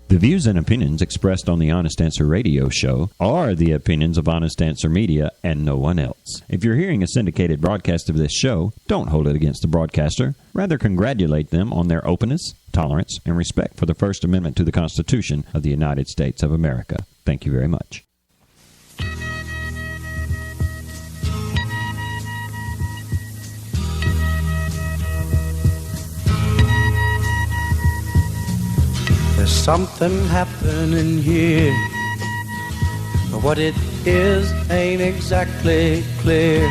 The views and opinions expressed on the Honest Answer Radio Show are the opinions of Honest Answer Media and no one else. If you're hearing a syndicated broadcast of this show, don't hold it against the broadcaster. Rather, congratulate them on their openness, tolerance, and respect for the First Amendment to the Constitution of the United States of America. Thank you very much. There's something happening here, but what it is ain't exactly clear.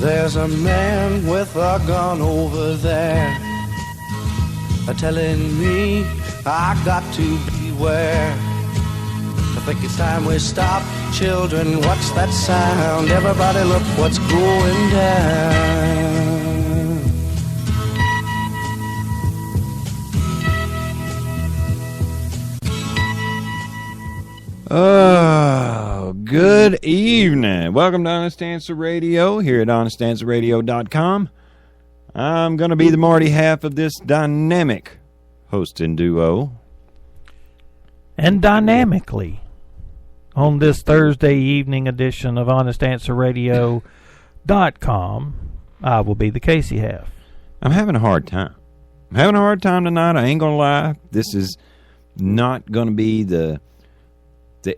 There's a man with a gun over there, telling me I got to beware. I think it's time we stop, children, what's that sound? Everybody look what's going down. Oh, good evening. Welcome to Honest Answer Radio here at honestanswerradio.com. I'm going to be the Marty half of this dynamic hosting duo. And dynamically, on this Thursday evening edition of honestanswerradio.com, I will be the Casey half. I'm having a hard time. I'm having a hard time tonight. I ain't going to lie. This is not going to be the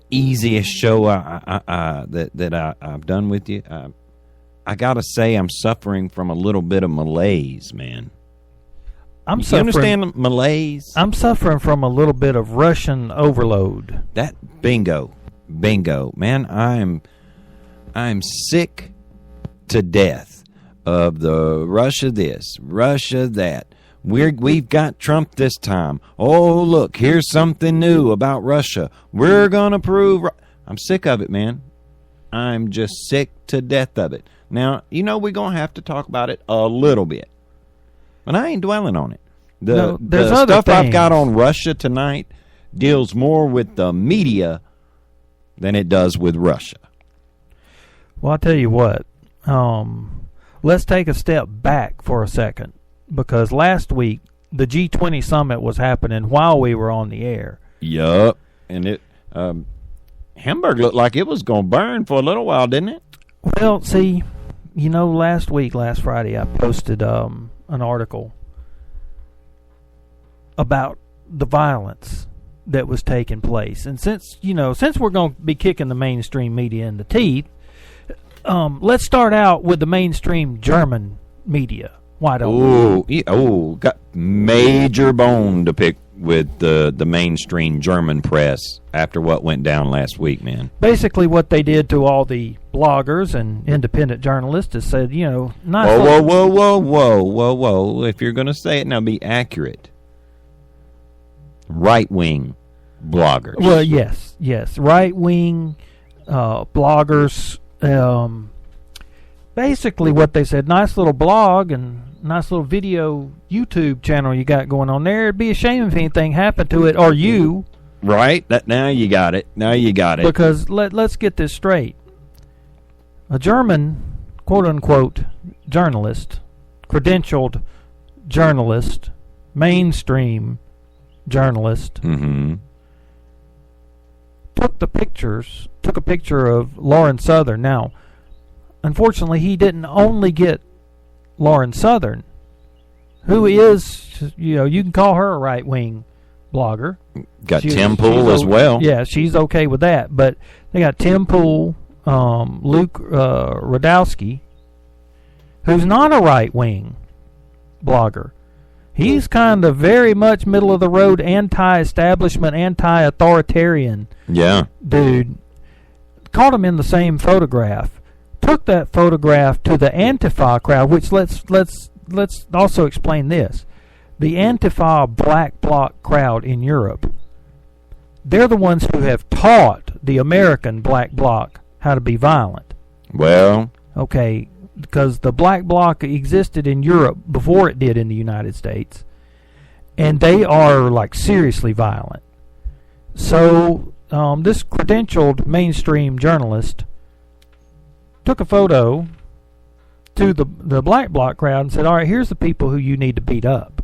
easiest show that I've done with you. I gotta say, I'm suffering from a little bit of malaise, man. You understand malaise? I'm suffering from a little bit of Russian overload. That bingo, man. I'm sick to death of the Russia this, Russia that. We've got Trump this time. Oh, look, here's something new about Russia. We're going to prove... I'm sick of it, man. I'm just sick to death of it. Now, you know we're going to have to talk about it a little bit. But I ain't dwelling on it. The stuff I've got on Russia tonight deals more with the media than it does with Russia. Well, I'll tell you what. Let's take a step back for a second. Because last week, the G20 summit was happening while we were on the air. Yup. And it Hamburg looked like it was going to burn for a little while, didn't it? Well, see, you know, last Friday, I posted an article about the violence that was taking place. And since we're going to be kicking the mainstream media in the teeth, let's start out with the mainstream German media. Why don't we? Got major bone to pick with the mainstream German press after what went down last week, man. Basically, what they did to all the bloggers and independent journalists is said, Whoa. If you're going to say it, now be accurate. Right-wing bloggers. Well, yes. Right-wing bloggers. Basically, what they said, nice little blog and nice little video YouTube channel you got going on there. It'd be a shame if anything happened to it or you. Right. Now you got it. Because let's get this straight. A German, quote-unquote, journalist, credentialed journalist, mainstream journalist, took a picture of Lauren Southern. Now, unfortunately, he didn't only get Lauren Southern, who is, you can call her a right-wing blogger. Got Tim Pool as well. Yeah, she's okay with that. But they got Tim Pool, Luke Radowski, who's not a right-wing blogger. He's kind of very much middle-of-the-road, anti-establishment, anti-authoritarian dude. Caught him in the same photograph. Took that photograph to the Antifa crowd, which let's also explain this. The Antifa Black Bloc crowd in Europe, they're the ones who have taught the American Black Bloc how to be violent. Well, okay, because the Black Bloc existed in Europe before it did in the United States, and they are like seriously violent. So this credentialed mainstream journalist took a photo to the Black Bloc crowd and said, all right, here's the people who you need to beat up.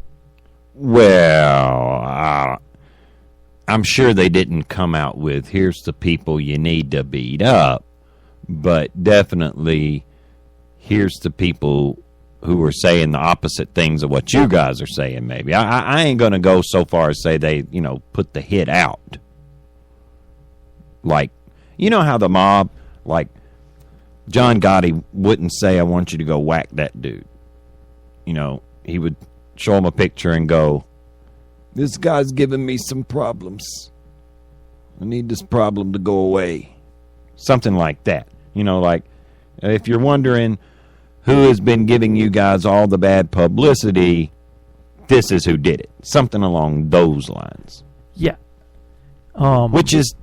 Well, I'm sure they didn't come out with, here's the people you need to beat up, but definitely here's the people who are saying the opposite things of what you guys are saying, maybe. I ain't going to go so far as say they, put the hit out. Like, you know how the mob, like, John Gotti wouldn't say, I want you to go whack that dude. He would show him a picture and go, this guy's giving me some problems. I need this problem to go away. Something like that. Like, if you're wondering who has been giving you guys all the bad publicity, this is who did it. Something along those lines. Yeah. Which is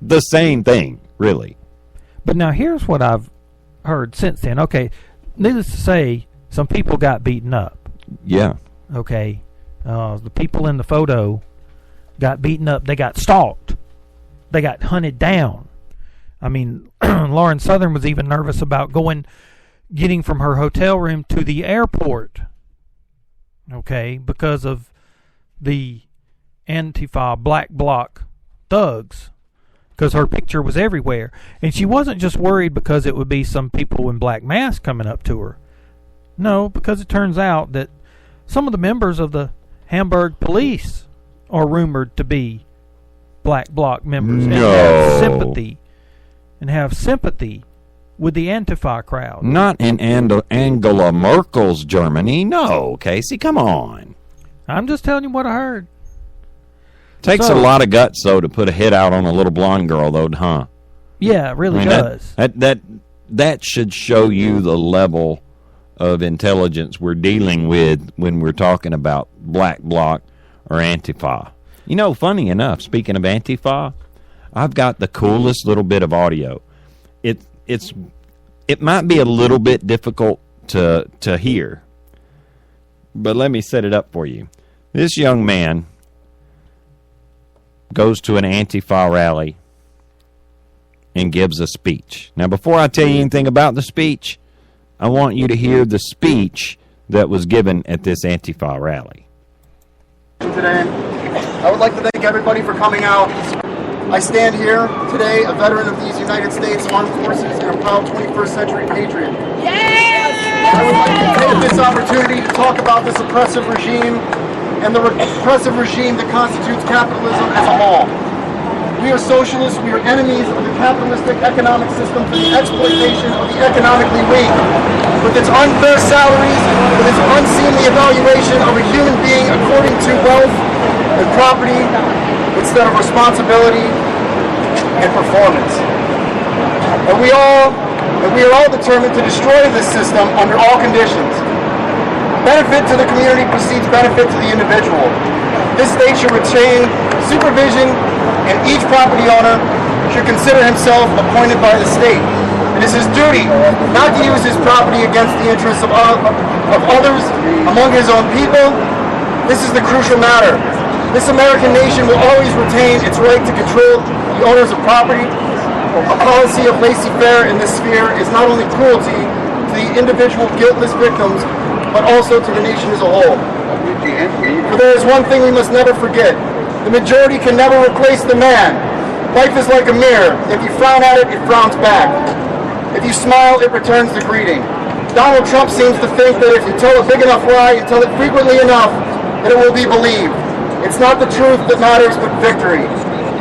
the same thing, really. But now here's what I've heard since then. Okay, needless to say, some people got beaten up. Yeah. Okay. The people in the photo got beaten up. They got stalked. They got hunted down. I mean, Lauren Southern was even nervous about getting from her hotel room to the airport. Okay, because of the Antifa Black Bloc thugs. Because her picture was everywhere. And she wasn't just worried because it would be some people in black masks coming up to her. No, because it turns out that some of the members of the Hamburg police are rumored to be Black Bloc members and have sympathy with the Antifa crowd. Not in Angela Merkel's Germany. No, Casey, come on. I'm just telling you what I heard. Takes a lot of guts, though, to put a hit out on a little blonde girl, though, huh? Yeah, it really does. That should show you the level of intelligence we're dealing with when we're talking about Black Bloc or Antifa. Funny enough, speaking of Antifa, I've got the coolest little bit of audio. It might be a little bit difficult to hear, but let me set it up for you. This young man goes to an Antifa rally and gives a speech. Now, before I tell you anything about the speech, I want you to hear the speech that was given at this Antifa rally. Today, I would like to thank everybody for coming out. I stand here today, a veteran of these United States Armed Forces and a proud 21st century patriot. Yes! I would like to take this opportunity to talk about this oppressive regime and the repressive regime that constitutes capitalism as a whole. We are socialists, we are enemies of the capitalistic economic system for the exploitation of the economically weak. With its unfair salaries, with its unseemly evaluation of a human being according to wealth and property instead of responsibility and performance. And we are all determined to destroy this system under all conditions. Benefit to the community precedes benefit to the individual. This state should retain supervision, and each property owner should consider himself appointed by the state. It is his duty not to use his property against the interests of others among his own people. This is the crucial matter. This American nation will always retain its right to control the owners of property. A policy of laissez-faire in this sphere is not only cruelty to the individual guiltless victims, but also to the nation as a whole. For there is one thing we must never forget. The majority can never replace the man. Life is like a mirror. If you frown at it, it frowns back. If you smile, it returns the greeting. Donald Trump seems to think that if you tell a big enough lie and tell it frequently enough, that it will be believed. It's not the truth that matters, but victory.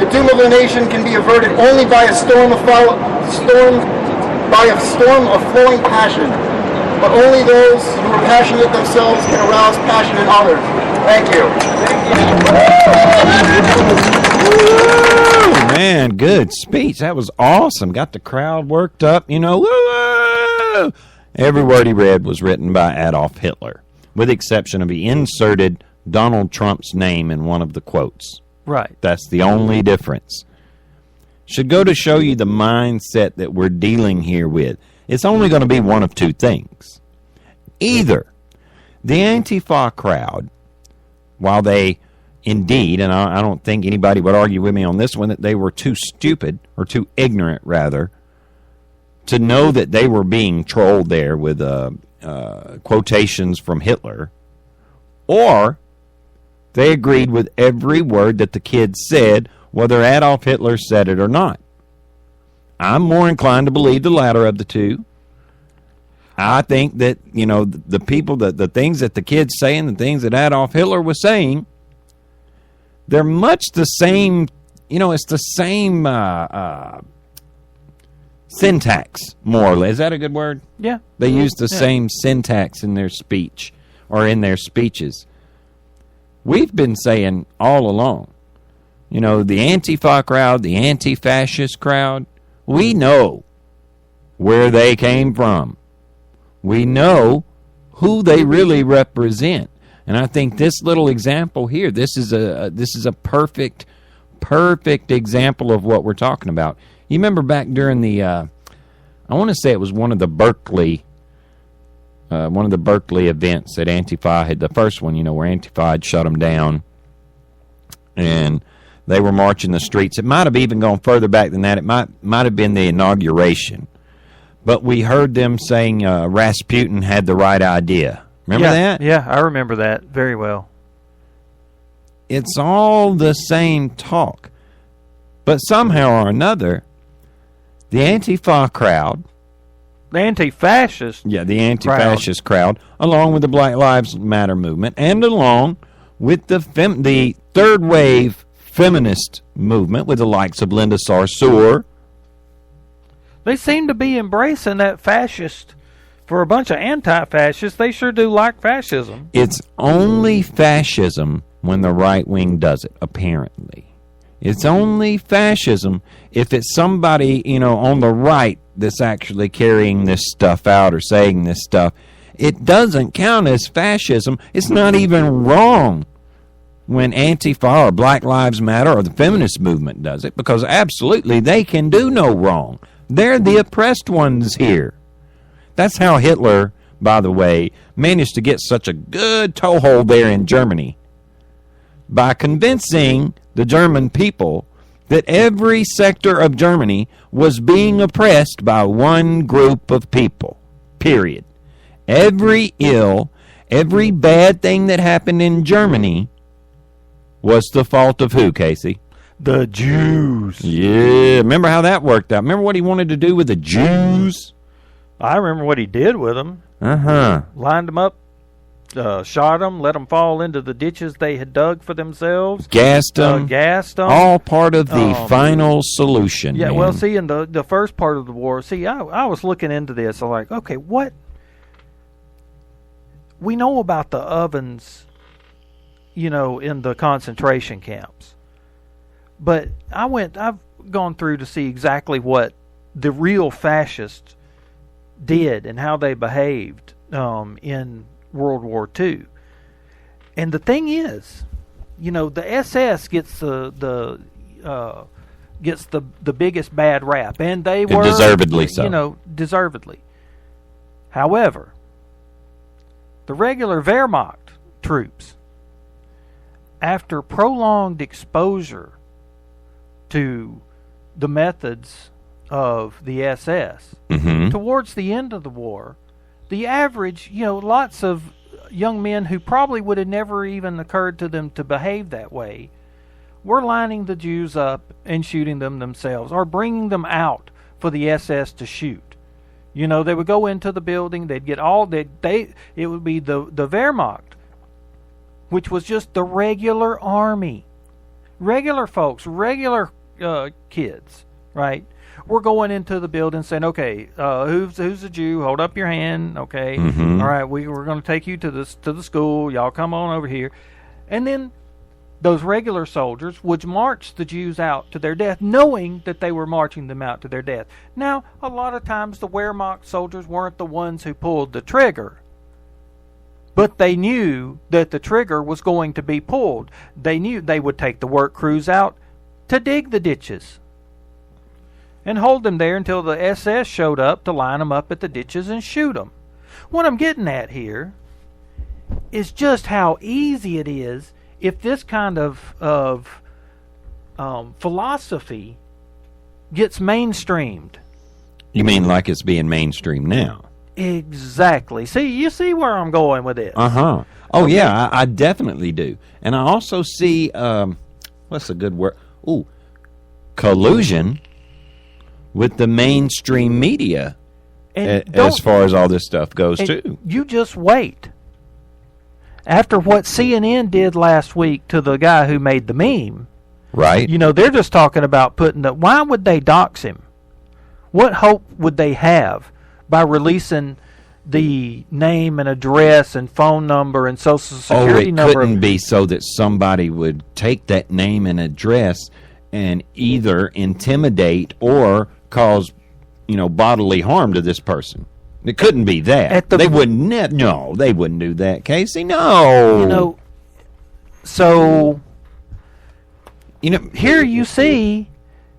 The doom of the nation can be averted only by a storm of flowing passion. But only those who are passionate themselves can arouse passion in others. Thank you. Woo, man, good speech. That was awesome. Got the crowd worked up, Woo! Every word he read was written by Adolf Hitler, with the exception of he inserted Donald Trump's name in one of the quotes. Right. That's the only difference. Should go to show you the mindset that we're dealing here with. It's only going to be one of two things. Either the Antifa crowd, while they indeed, and I don't think anybody would argue with me on this one, that they were too stupid, or too ignorant, rather, to know that they were being trolled there with quotations from Hitler, or They agreed with every word that the kids said, whether Adolf Hitler said it or not. I'm more inclined to believe the latter of the two. I think that, the people, the things that the kids say and the things that Adolf Hitler was saying, they're much the same, it's the same syntax, more or less. Is that a good word? Yeah. They use the same syntax in their speech or in their speeches. We've been saying all along, the Antifa crowd, the anti-fascist crowd, we know where they came from. We know who they really represent. And I think this little example here, this is a perfect example of what we're talking about. You remember back during the, I want to say it was one of the Berkeley events that Antifa had, the first one, where Antifa had shut them down, and they were marching the streets. It might have even gone further back than that. It might have been the inauguration. But we heard them saying Rasputin had the right idea. Remember that? Yeah, I remember that very well. It's all the same talk. But somehow or another, the Antifa crowd, the anti-fascist crowd, along with the Black Lives Matter movement, and along with the third wave feminist movement with the likes of Linda Sarsour, they seem to be embracing that fascist. For a bunch of anti-fascists, they sure do like fascism. It's only fascism when the right wing does it, apparently. It's only fascism if it's somebody, on the right that's actually carrying this stuff out or saying this stuff. It doesn't count as fascism. It's not even wrong when Antifa or Black Lives Matter or the feminist movement does it, because absolutely they can do no wrong. They're the oppressed ones here. That's how Hitler, by the way, managed to get such a good toehold there in Germany, by convincing the German people that every sector of Germany was being oppressed by one group of people, period. Every bad thing that happened in Germany was the fault of who, Casey? The Jews. Yeah, remember how that worked out? Remember what he wanted to do with the Jews? I remember what he did with them. Uh-huh. Lined them up, shot them, let them fall into the ditches they had dug for themselves. Gassed them. All part of the final solution. Yeah, man. well, see, in the first part of the war, I was looking into this. I'm like, okay, what? We know about the ovens, in the concentration camps. But I've gone through to see exactly what the real fascists did and how they behaved in World War II. And the thing is, the SS gets the biggest bad rap, and they were deservedly so. Deservedly. However, the regular Wehrmacht troops, after prolonged exposure to the methods of the SS, towards the end of the war, the average, lots of young men who probably would have never even occurred to them to behave that way, were lining the Jews up and shooting them themselves, or bringing them out for the SS to shoot. They would go into the building, they'd get it would be the Wehrmacht, which was just the regular army. Regular folks, regular kids, right? We're going into the building saying, okay, who's a Jew? Hold up your hand, okay? Mm-hmm. All right, we're going to take you to the school. Y'all come on over here. And then those regular soldiers would march the Jews out to their death, knowing that they were marching them out to their death. Now, a lot of times the Wehrmacht soldiers weren't the ones who pulled the trigger, but they knew that the trigger was going to be pulled. They knew they would take the work crews out to dig the ditches and hold them there until the SS showed up to line them up at the ditches and shoot them. What I'm getting at here is just how easy it is if this kind of philosophy gets mainstreamed. You mean like it's being mainstream now? Exactly. You see where I'm going with this. Uh-huh. Oh, yeah, I definitely do. And I also see, what's a good word? Ooh, collusion with the mainstream media as far as all this stuff goes, too. You just wait. After what CNN did last week to the guy who made the meme, right? You know, they're just talking about why would they dox him? What hope would they have by releasing the name and address and phone number and social security number? Oh, it couldn't be so that somebody would take that name and address and either intimidate or cause, bodily harm to this person. It couldn't be that. They wouldn't. No, they wouldn't do that, Casey. No. So here you see.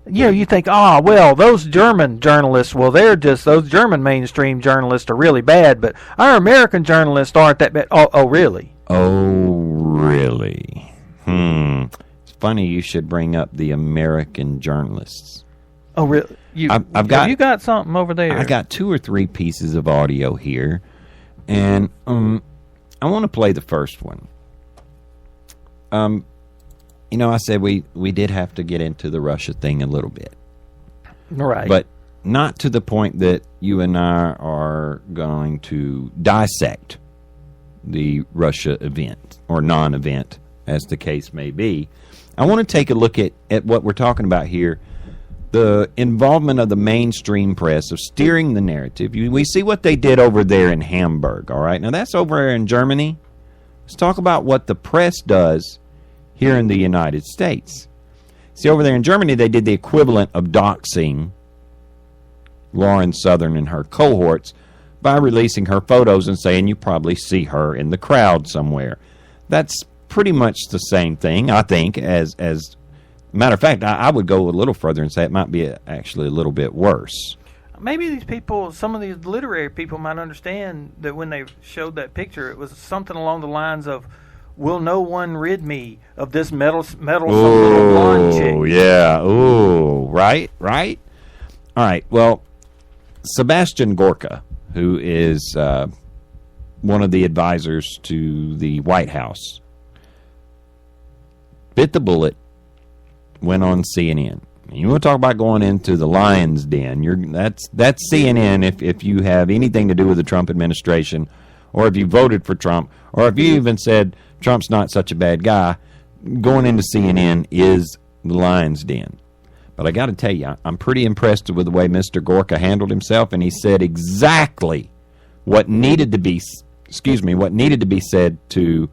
You think, those German journalists, those German mainstream journalists are really bad, but our American journalists aren't that bad. Oh, really? Oh, really? It's funny you should bring up the American journalists. Oh, really? Have you got something over there? I got 2 or 3 pieces of audio here, and I want to play the first one. I said we did have to get into the Russia thing a little bit. Right. But not to the point that you and I are going to dissect the Russia event or non-event, as the case may be. I want to take a look at what we're talking about here, the involvement of the mainstream press of steering the narrative. We see what they did over there in Hamburg, all right? Now, that's over in Germany. Let's talk about what the press does here in the United States. See, over there in Germany, they did the equivalent of doxing Lauren Southern and her cohorts by releasing her photos and saying you probably see her in the crowd somewhere. That's pretty much the same thing, I think, as matter of fact, I would go a little further and say it might be actually a little bit worse. Maybe these people, some of these literary people might understand that when they showed that picture, it was something along the lines of, will no one rid me of this meddlesome little blonde chick? Oh, yeah. Ooh, right. All right, well, Sebastian Gorka, who is one of the advisors to the White House, bit the bullet, went on CNN. You want to talk about going into the lion's den? That's CNN if you have anything to do with the Trump administration, or if you voted for Trump, or if you even said Trump's not such a bad guy. Going into CNN is the lion's den. But I got to tell you, I'm pretty impressed with the way Mr. Gorka handled himself, and he said exactly what needed to be said to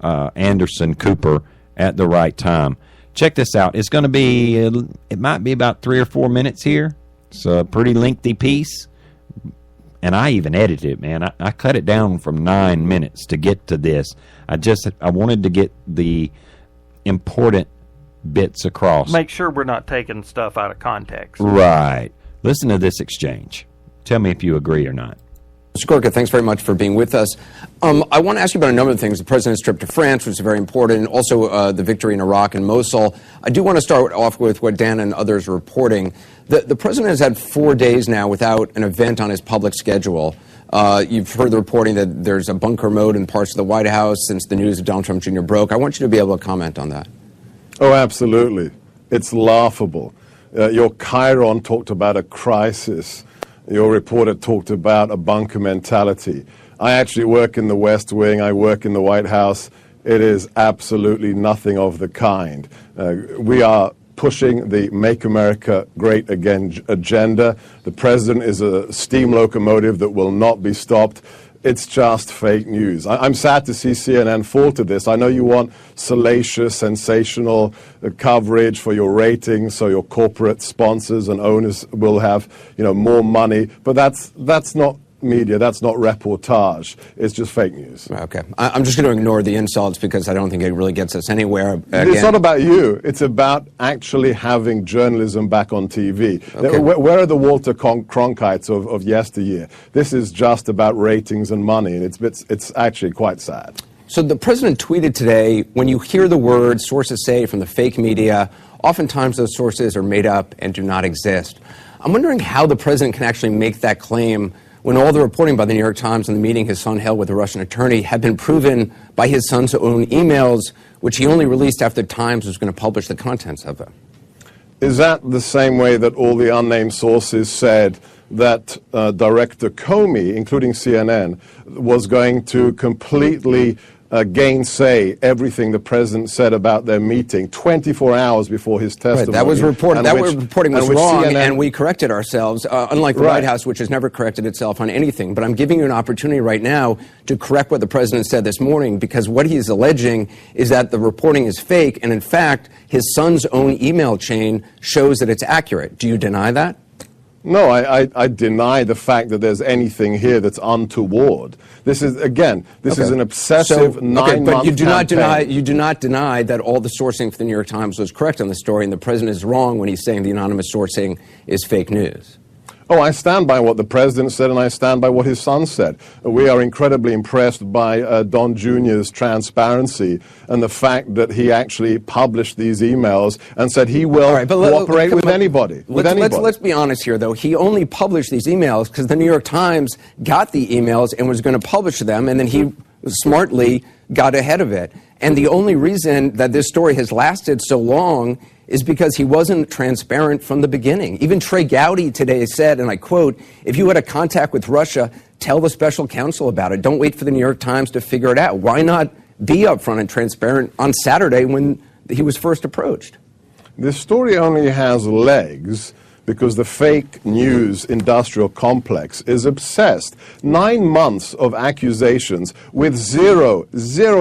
Anderson Cooper at the right time. Check this out. It's going to be, it might be about 3 or 4 minutes here. It's a pretty lengthy piece. And I even edited it, man. I cut it down from 9 minutes to get to this. I wanted to get the important bits across. Make sure we're not taking stuff out of context. Right. Listen to this exchange. Tell me if you agree or not. Mr. Gorka, thanks very much for being with us. I want to ask you about a number of things. The president's trip to France, which is very important, and also the victory in Iraq and Mosul. I do want to start off with what Dan and others are reporting. The president has had 4 days now without an event on his public schedule. You've heard the reporting that there's a bunker mode in parts of the White House since the news of Donald Trump Jr. broke. I want you to be able to comment on that. Oh, absolutely. It's laughable. Your Chiron talked about a crisis. Your reporter talked about a bunker mentality. I actually work in the West Wing. I work in the White House. It is absolutely nothing of the kind. We are pushing the Make America Great Again agenda. The president is a steam locomotive that will not be stopped. It's just fake news. I'm sad to see CNN fall to this. I know you want salacious, sensational coverage for your ratings, so your corporate sponsors and owners will have, more money. But that's not media. That's not reportage. It's just fake news. Okay. I'm just going to ignore the insults because I don't think it really gets us anywhere. It's not about you. It's about actually having journalism back on TV. Okay. Where are the Walter Cronkites of yesteryear? This is just about ratings and money, and it's actually quite sad. So the president tweeted today, when you hear the words sources say from the fake media, oftentimes those sources are made up and do not exist. I'm wondering how the president can actually make that claim when all the reporting by the New York Times on the meeting his son held with a Russian attorney had been proven by his son's own emails, which he only released after the Times was going to publish the contents of them? Is that the same way that all the unnamed sources said that Director Comey, including CNN, was going to completely gainsay everything the president said about their meeting 24 hours before his testimony? Right, that was reported. That reporting was wrong, CNN, and we corrected ourselves, unlike the White House, which has never corrected itself on anything. But I'm giving you an opportunity right now to correct what the president said this morning, because what he's alleging is that the reporting is fake, and in fact, his son's own email chain shows that it's accurate. Do you deny that? No, I deny the fact that there's anything here that's untoward. This is, again, this is an obsessive 9-month but you do not campaign. you do not deny that all the sourcing for the New York Times was correct on the story, and the president is wrong when he's saying the anonymous sourcing is fake news. Oh, I stand by what the president said, and I stand by what his son said. We are incredibly impressed by Don Jr.'s transparency and the fact that he actually published these emails and said he will cooperate with anybody. Let's be honest here, though. He only published these emails because the New York Times got the emails and was going to publish them, and then he smartly got ahead of it. And the only reason that this story has lasted so long is because he wasn't transparent from the beginning. Even Trey Gowdy today said, and I quote, "If you had a contact with Russia, tell the special counsel about it. Don't wait for the New York Times to figure it out." Why not be upfront and transparent on Saturday when he was first approached? This story only has legs because the fake news industrial complex is obsessed. 9 months of accusations with zero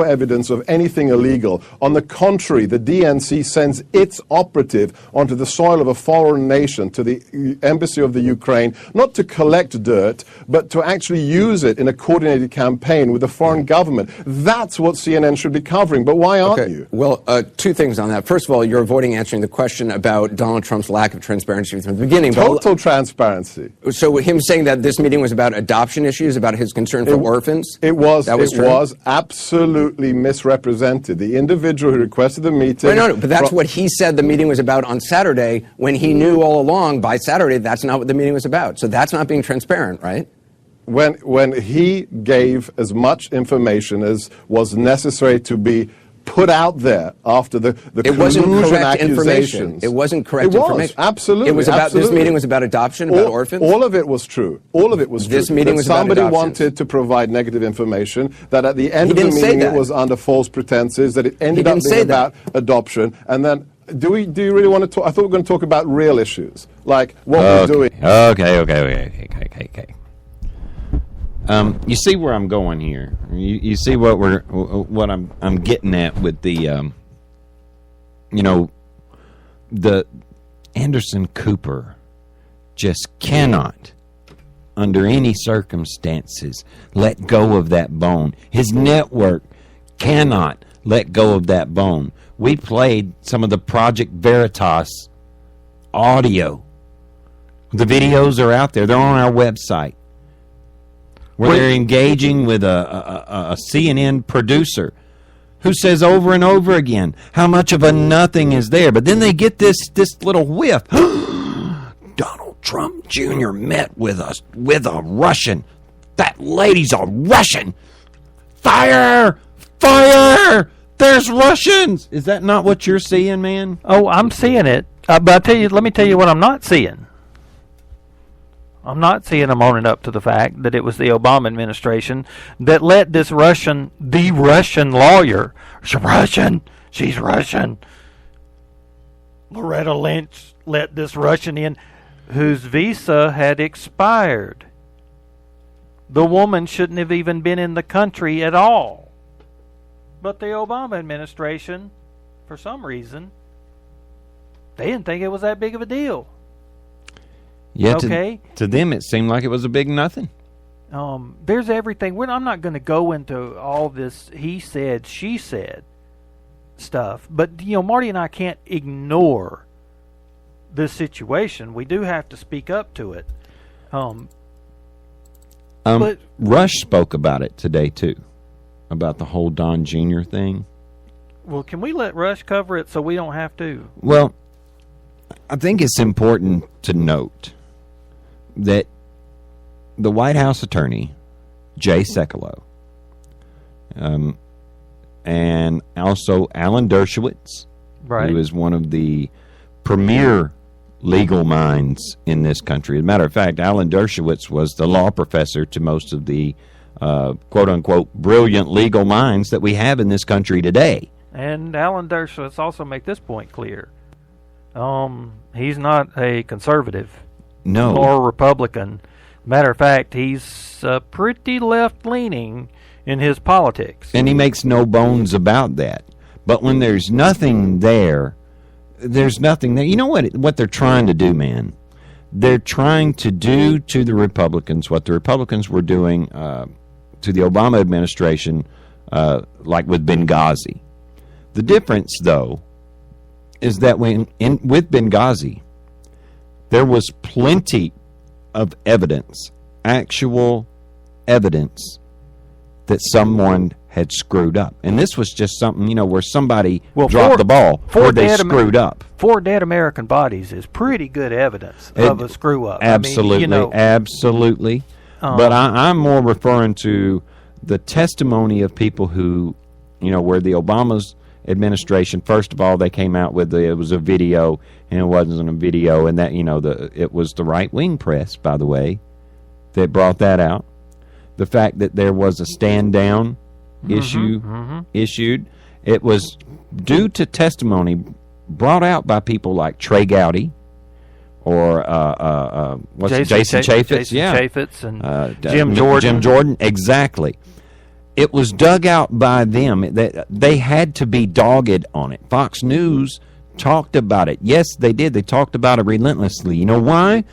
evidence of anything illegal. On the contrary, the DNC sends its operative onto the soil of a foreign nation, to the embassy of the Ukraine, not to collect dirt, but to actually use it in a coordinated campaign with the foreign government. That's what CNN should be covering, but why aren't you? Well, two things on that. First of all, you're avoiding answering the question about Donald Trump's lack of transparency from the beginning. Total transparency. So him saying that this meeting was about adoption issues, about his concern for orphans? It was. That was it was absolutely misrepresented. The individual who requested the meeting... No, but that's what he said the meeting was about on Saturday, when he knew all along by Saturday that's not what the meeting was about. So that's not being transparent, right? When he gave as much information as was necessary to be put out there after the it wasn't correct accusations. Information. It wasn't correct information. Absolutely. It was about absolutely. This meeting was about adoption, about orphans. All of it was true. All of it was true. This meeting was somebody about wanted to provide negative information. That at the end of the meeting it was under false pretenses. That it ended up being about adoption. And then, do you really want to talk? I thought we were going to talk about real issues, like what we're doing. Okay. You see where I'm going here. You see what I'm getting at with the the Anderson Cooper just cannot, under any circumstances, let go of that bone. His network cannot let go of that bone. We played some of the Project Veritas audio. The videos are out there. They're on our website, where they're engaging with a CNN producer who says over and over again how much of a nothing is there. But then they get this little whiff. Donald Trump Jr. met with a Russian. That lady's a Russian. Fire! Fire! There's Russians! Is that not what you're seeing, man? Oh, I'm seeing it. But let me tell you what I'm not seeing. I'm not seeing them owning up to the fact that it was the Obama administration that let the Russian lawyer, she's Russian, Loretta Lynch let this Russian in whose visa had expired. The woman shouldn't have even been in the country at all. But the Obama administration, for some reason, they didn't think it was that big of a deal. Yeah, okay. To them it seemed like it was a big nothing. There's everything. I'm not going to go into all this he said, she said stuff. But, Marty and I can't ignore this situation. We do have to speak up to it. But Rush spoke about it today, too, about the whole Don Jr. thing. Well, can we let Rush cover it so we don't have to? Well, I think it's important to note that the White House attorney, Jay Sekulow, and also Alan Dershowitz, Right. who is one of the premier legal minds in this country. As a matter of fact, Alan Dershowitz was the law professor to most of the quote-unquote brilliant legal minds that we have in this country today. And Alan Dershowitz also make this point clear. He's not a conservative No. or Republican. Matter of fact, he's pretty left-leaning in his politics. And he makes no bones about that. But when there's nothing there, there's nothing there. You know what they're trying to do, man? They're trying to do to the Republicans what the Republicans were doing to the Obama administration, like with Benghazi. The difference, though, is that with Benghazi, there was plenty of evidence, actual evidence, that someone had screwed up. And this was just something, where somebody dropped the ball, or they screwed up. 4 dead American bodies is pretty good evidence of a screw-up. Absolutely, absolutely. But I'm more referring to the testimony of people who, where the Obama's administration, first of all, they came out with it was a video, and it wasn't a video, and that, it was the right-wing press, by the way, that brought that out. The fact that there was a stand-down issued, it was due to testimony brought out by people like Trey Gowdy or Jason Chaffetz, Chaffetz and Jim Jordan, exactly. It was dug out by them. They had to be dogged on it. Fox News talked about it. Yes, they did. They talked about it relentlessly. You know why?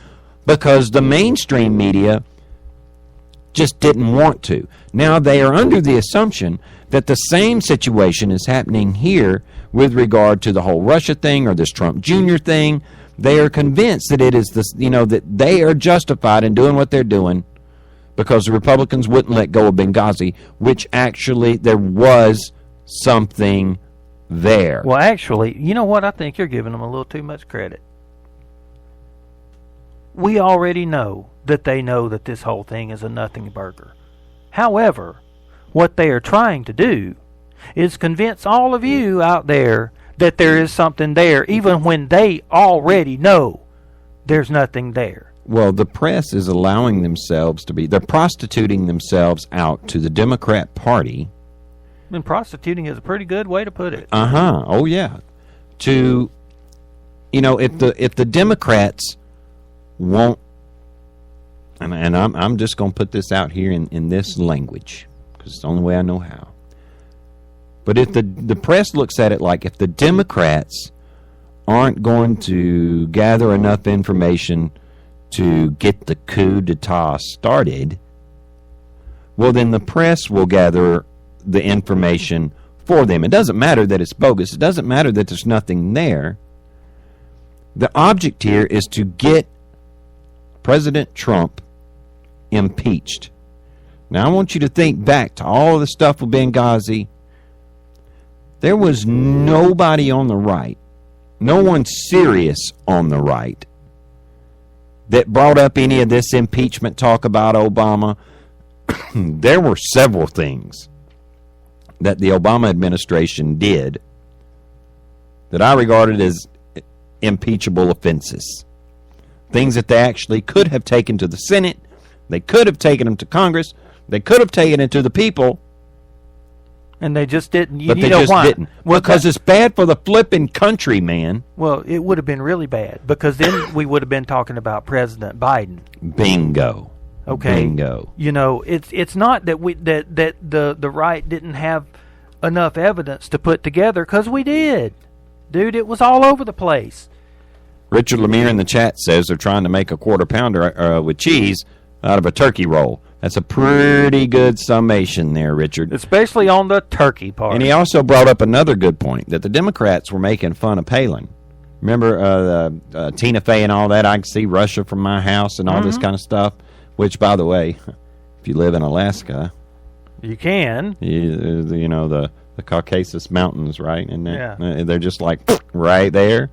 Because the mainstream media just didn't want to. Now they are under the assumption that the same situation is happening here with regard to the whole Russia thing or this Trump Jr. thing. They are convinced that it is this, that they are justified in doing what they're doing because the Republicans wouldn't let go of Benghazi, which actually there was something there. Well, actually, you know what? I think you're giving them a little too much credit. We already know that they know that this whole thing is a nothing burger. However, what they are trying to do is convince all of you out there that there is something there, even when they already know there's nothing there. Well, the press is allowing themselves to they're prostituting themselves out to the Democrat Party. And prostituting is a pretty good way to put it. Oh, yeah. To, if the Democrats won't, and I'm just going to put this out here in this language, because it's the only way I know how. But if the press looks at it like if the Democrats aren't going to gather enough information to get the coup d'etat started, well, then the press will gather the information for them. It doesn't matter that it's bogus. It doesn't matter that there's nothing there. The object here is to get President Trump impeached. Now, I want you to think back to all the stuff with Benghazi. There was nobody on the right, no one serious on the right, that brought up any of this impeachment talk about Obama. There were several things that the Obama administration did that I regarded as impeachable offenses. Things that they actually could have taken to the Senate, they could have taken them to Congress, they could have taken it to the people. And they just didn't. But they just didn't. Well, because it's bad for the flipping country, man. Well, it would have been really bad, because then we would have been talking about President Biden. Bingo. Okay. Bingo. It's not that the right didn't have enough evidence to put together, because we did. Dude, it was all over the place. Richard Lemire in the chat says they're trying to make a quarter pounder with cheese out of a turkey roll. That's a pretty good summation there, Richard. Especially on the turkey part. And he also brought up another good point, that the Democrats were making fun of Palin. Remember Tina Fey and all that? I can see Russia from my house and all this kind of stuff. Which, by the way, if you live in Alaska, you can. The Caucasus Mountains, right? And they're just like right there.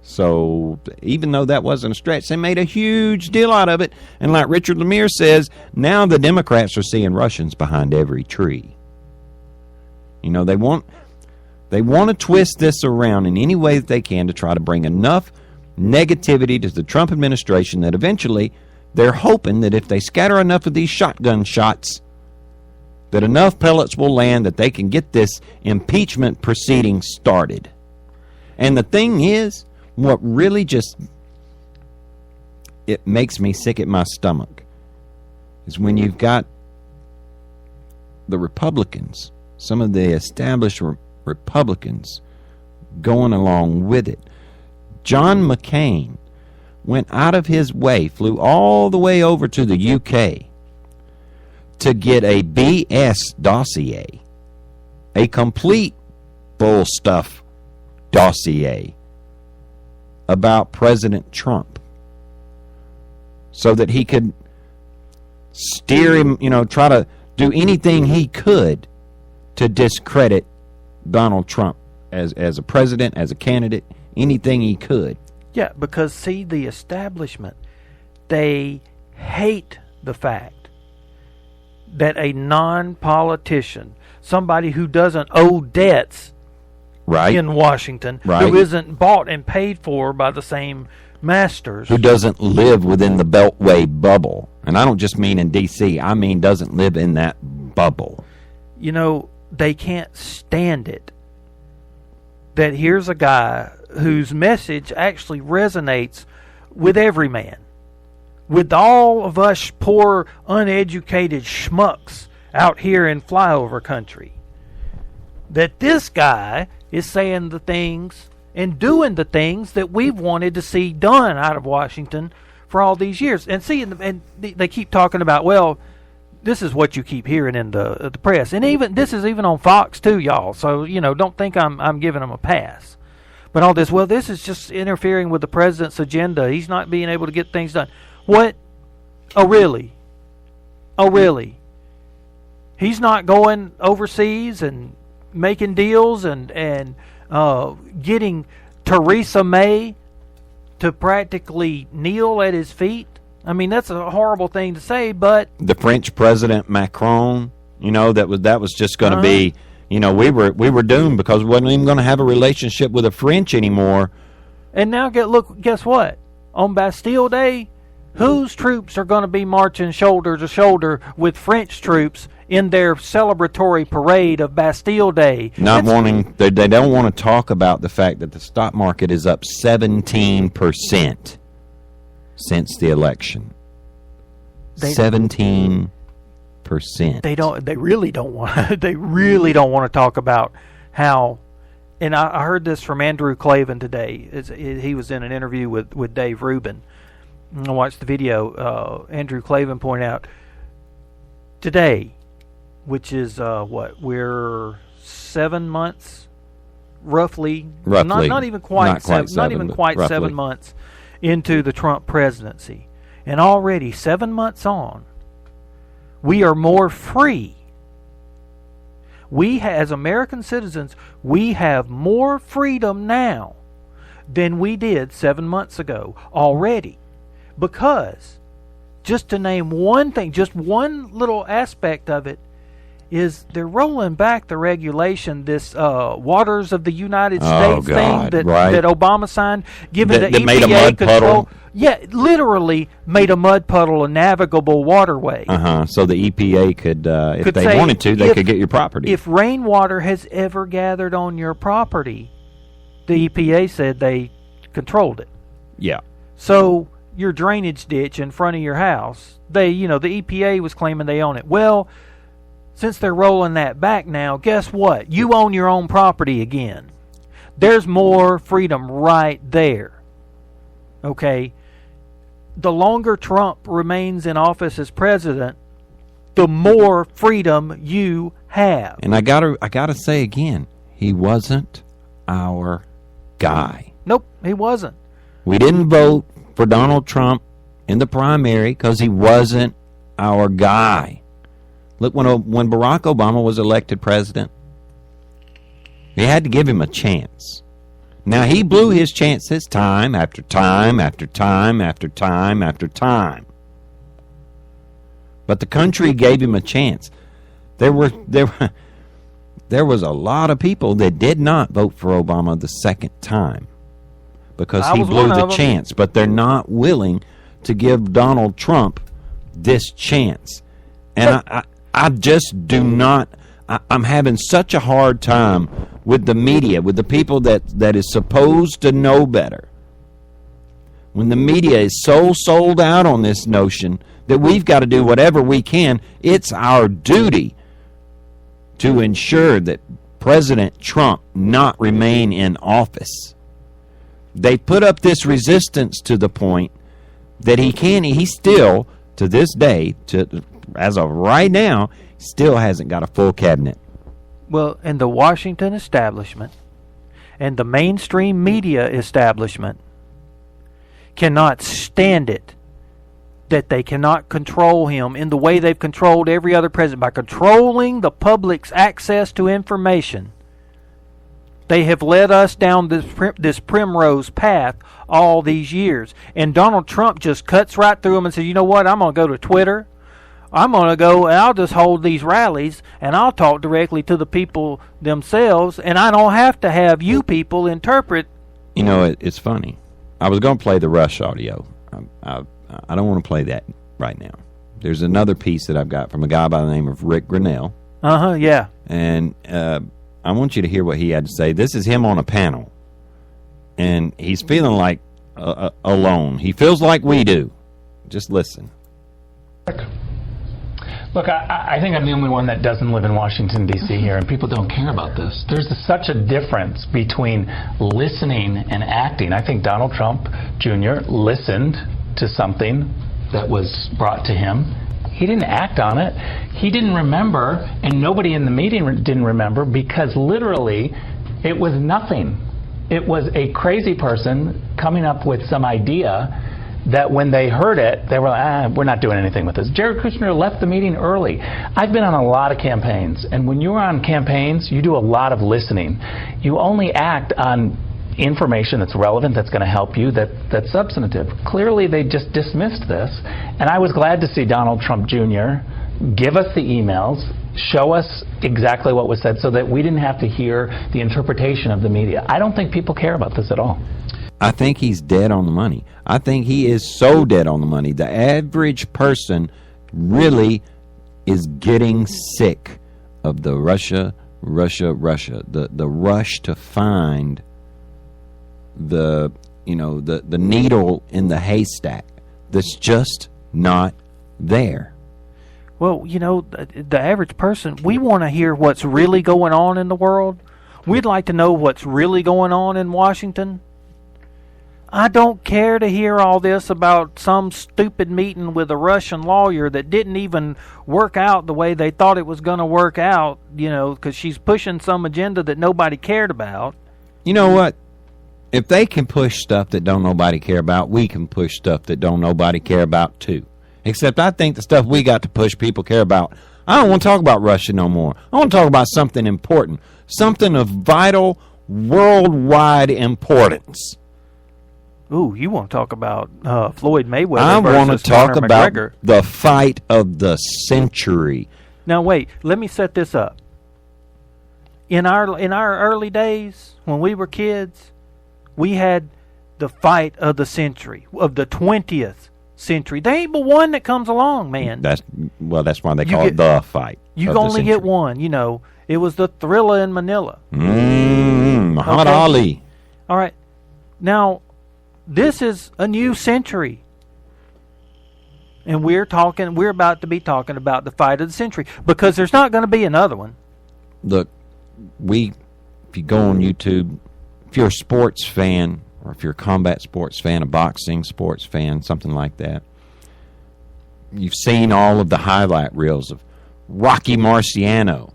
So even though that wasn't a stretch, they made a huge deal out of it. And like Richard Lemire says, now the Democrats are seeing Russians behind every tree. You know, they want to twist this around in any way that they can to try to bring enough negativity to the Trump administration that eventually they're hoping that if they scatter enough of these shotgun shots, that enough pellets will land that they can get this impeachment proceeding started. And the thing is, what really just, it makes me sick at my stomach, is when you've got the Republicans, some of the established Republicans going along with it. John McCain went out of his way, flew all the way over to the UK to get a BS dossier, a complete bull stuff dossier about President Trump, so that he could steer him, try to do anything he could to discredit Donald Trump as a president, as a candidate, anything he could. Yeah, because see, the establishment, they hate the fact that a non-politician, somebody who doesn't owe debts right in Washington, right, who isn't bought and paid for by the same masters, who doesn't live within the Beltway bubble, and I don't just mean in D.C., I mean doesn't live in that bubble. They can't stand it that here's a guy whose message actually resonates with every man, with all of us poor, uneducated schmucks out here in flyover country, that this guy is saying the things and doing the things that we've wanted to see done out of Washington for all these years. And see, and they keep talking about, well, this is what you keep hearing in the press, and even this is even on Fox too, y'all. So don't think I'm giving them a pass. But all this, well, this is just interfering with the president's agenda. He's not being able to get things done. What? Oh, really? Oh, really? He's not going overseas and making deals and getting Theresa May to practically kneel at his feet? I mean, that's a horrible thing to say, but the French President Macron, that was just going to be, we were doomed because we wasn't even going to have a relationship with the French anymore. And now guess what? On Bastille Day, whose troops are going to be marching shoulder to shoulder with French troops in their celebratory parade of Bastille Day? They don't want to talk about the fact that the stock market is up 17%. Since the election, 17%. They really don't want. They really don't want to talk about how. And I heard this from Andrew Klavan today. He was in an interview with Dave Rubin. I watched the video. Andrew Klavan pointed out today, which is we're 7 months, roughly. Not even quite 7 months into the Trump presidency, and already 7 months on, we are more free. As American citizens, we have more freedom now than we did 7 months ago already, because just to name one thing, just one little aspect of it, is they're rolling back the regulation, this Waters of the United States thing that Obama signed, giving the EPA made a mud control. Puddle. Yeah, literally made a mud puddle a navigable waterway. So the EPA could if they wanted to, they could get your property. If rainwater has ever gathered on your property, the EPA said they controlled it. Yeah. So your drainage ditch in front of your house, the EPA was claiming they own it. Well, since they're rolling that back now, guess what? You own your own property again. There's more freedom right there. Okay? The longer Trump remains in office as president, the more freedom you have. And I gotta say again, he wasn't our guy. Nope, he wasn't. We didn't vote for Donald Trump in the primary because he wasn't our guy. Look, when Barack Obama was elected president, we had to give him a chance. Now, he blew his chances time after time after time after time after time. But the country gave him a chance. There was a lot of people that did not vote for Obama the second time because he blew the chance. But they're not willing to give Donald Trump this chance. And I just do not. I'm having such a hard time with the media, with the people that is supposed to know better. When the media is so sold out on this notion that we've got to do whatever we can, it's our duty to ensure that President Trump not remain in office. They put up this resistance to the point that he still, to this day, as of right now, still hasn't got a full cabinet. Well, and the Washington establishment and the mainstream media establishment cannot stand it that they cannot control him in the way they've controlled every other president. By controlling the public's access to information, they have led us down this primrose path all these years. And Donald Trump just cuts right through them and says, you know what, I'm going to go to Twitter. I'm going to go and I'll just hold these rallies and I'll talk directly to the people themselves, and I don't have to have you people interpret. You know, it's funny. I was going to play the Rush audio. I don't want to play that right now. There's another piece that I've got from a guy by the name of Rick Grinnell. Yeah. And I want you to hear what he had to say. This is him on a panel. And he's feeling like alone. He feels like we do. Just listen. Look, I think I'm the only one that doesn't live in Washington, D.C. here, and people don't care about this. There's such a difference between listening and acting. I think Donald Trump Jr. listened to something that was brought to him. He didn't act on it. He didn't remember, and nobody in the meeting didn't remember, because literally it was nothing. It was a crazy person coming up with some idea that when they heard it, they were like, we're not doing anything with this. Jared Kushner left the meeting early. I've been on a lot of campaigns, and when you're on campaigns, you do a lot of listening. You only act on information that's relevant, that's going to help you, that's substantive. Clearly, they just dismissed this, and I was glad to see Donald Trump Jr. give us the emails, show us exactly what was said so that we didn't have to hear the interpretation of the media. I don't think people care about this at all. I think he's dead on the money. I think he is so dead on the money. The average person really is getting sick of the Russia, the rush to find the needle in the haystack that's just not there. Well, the average person, we want to hear what's really going on in the world. We'd like to know what's really going on in Washington. I don't care to hear all this about some stupid meeting with a Russian lawyer that didn't even work out the way they thought it was going to work out, because she's pushing some agenda that nobody cared about. You know what? If they can push stuff that don't nobody care about, we can push stuff that don't nobody care about too. Except I think the stuff we got to push people care about, I don't want to talk about Russia no more. I want to talk about something important, something of vital worldwide importance. Ooh, you want to talk about Floyd Mayweather I want to talk Conor about McGregor. The fight of the century. Now, wait. Let me set this up. In our early days, when we were kids, we had the fight of the century, of the 20th century. There ain't but one that comes along, man. That's why they call it the fight. You only get one. It was the Thrilla in Manila. Muhammad Ali. All right. Now, this is a new century. And we're about to be talking about the fight of the century, because there's not going to be another one. Look, if you go on YouTube, if you're a sports fan, or if you're a combat sports fan, a boxing sports fan, something like that, you've seen all of the highlight reels of Rocky Marciano,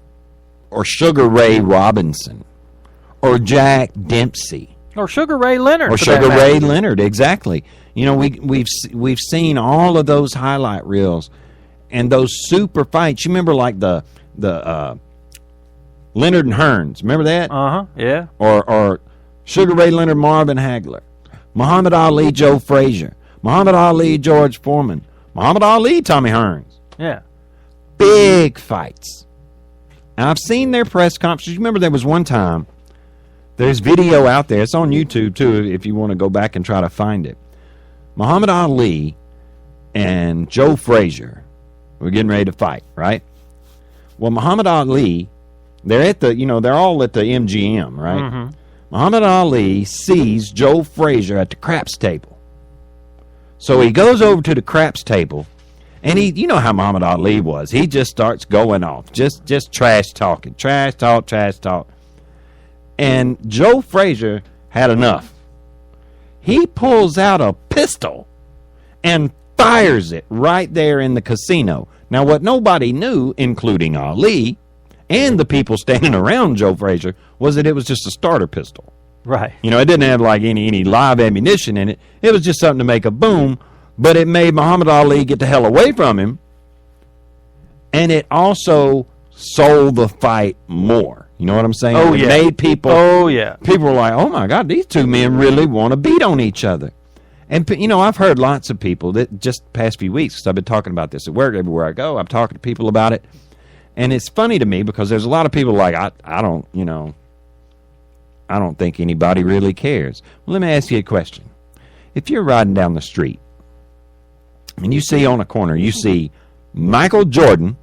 or Sugar Ray Robinson, or Jack Dempsey. Or Sugar Ray Leonard. Or Sugar Ray Leonard, exactly. We've seen all of those highlight reels and those super fights. You remember like the Leonard and Hearns? Remember that? Yeah. Or Sugar Ray Leonard, Marvin Hagler. Muhammad Ali, Joe Frazier. Muhammad Ali, George Foreman. Muhammad Ali, Tommy Hearns. Yeah. Big fights. Now, I've seen their press conferences. You remember there was one time, there's video out there. It's on YouTube, too, if you want to go back and try to find it. Muhammad Ali and Joe Frazier were getting ready to fight, right? Well, Muhammad Ali, they're all at the MGM, right? Mm-hmm. Muhammad Ali sees Joe Frazier at the craps table. So he goes over to the craps table, and you know how Muhammad Ali was. He just starts going off, just trash talking, trash talk. And Joe Frazier had enough. He pulls out a pistol and fires it right there in the casino. Now, what nobody knew, including Ali and the people standing around Joe Frazier, was that it was just a starter pistol. Right. You know, it didn't have like any live ammunition in it. It was just something to make a boom, but it made Muhammad Ali get the hell away from him, and it also sold the fight more. You know what I'm saying? Oh, It yeah. made people... Oh, yeah. People were like, oh, my God, these two men really want to beat on each other. And, you know, I've heard lots of people that just past few weeks, because I've been talking about this at work everywhere I go, I'm talking to people about it. And it's funny to me because there's a lot of people like, I don't think anybody really cares. Well, let me ask you a question. If you're riding down the street and you see on a corner, you see Michael Jordan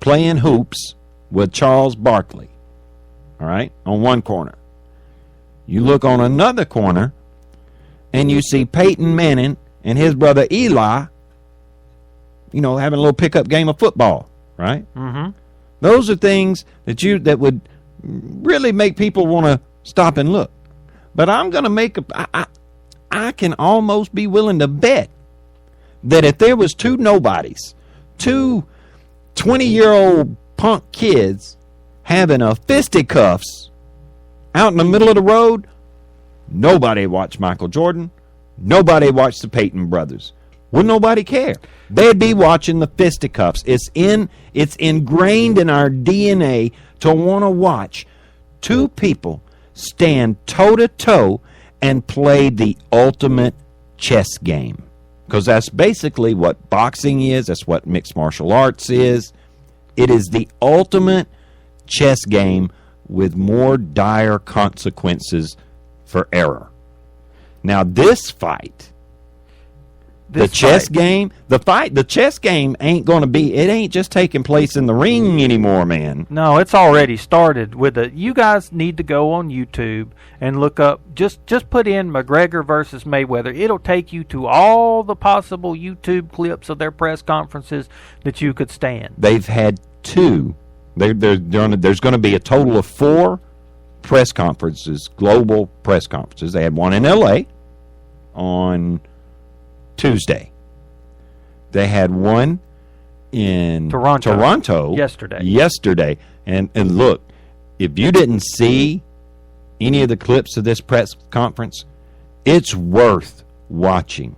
playing hoops with Charles Barkley, all right, on one corner. You look on another corner and you see Peyton Manning and his brother Eli, you know, having a little pickup game of football, right? Mm-hmm. Those are things that would really make people want to stop and look. But I'm going to I can almost be willing to bet that if there was two nobodies, two 20-year-old punk kids having a fisticuffs out in the middle of the road, nobody watched Michael Jordan. Nobody watched the Peyton brothers. Wouldn't nobody care? They'd be watching the fisticuffs. It's ingrained in our DNA to want to watch two people stand toe-to-toe and play the ultimate chess game. Because that's basically what boxing is. That's what mixed martial arts is. It is the ultimate chess game with more dire consequences for error. Now, this fight, the chess game ain't going to be, it ain't just taking place in the ring anymore, man. No, it's already started with it. You guys need to go on YouTube and look up, just put in McGregor versus Mayweather. It'll take you to all the possible YouTube clips of their press conferences that you could stand. They've had two. There's going to be a total of 4 press conferences, global press conferences. They had one in L.A. on Tuesday. They had one in Toronto yesterday. And look, if you didn't see any of the clips of this press conference, it's worth watching.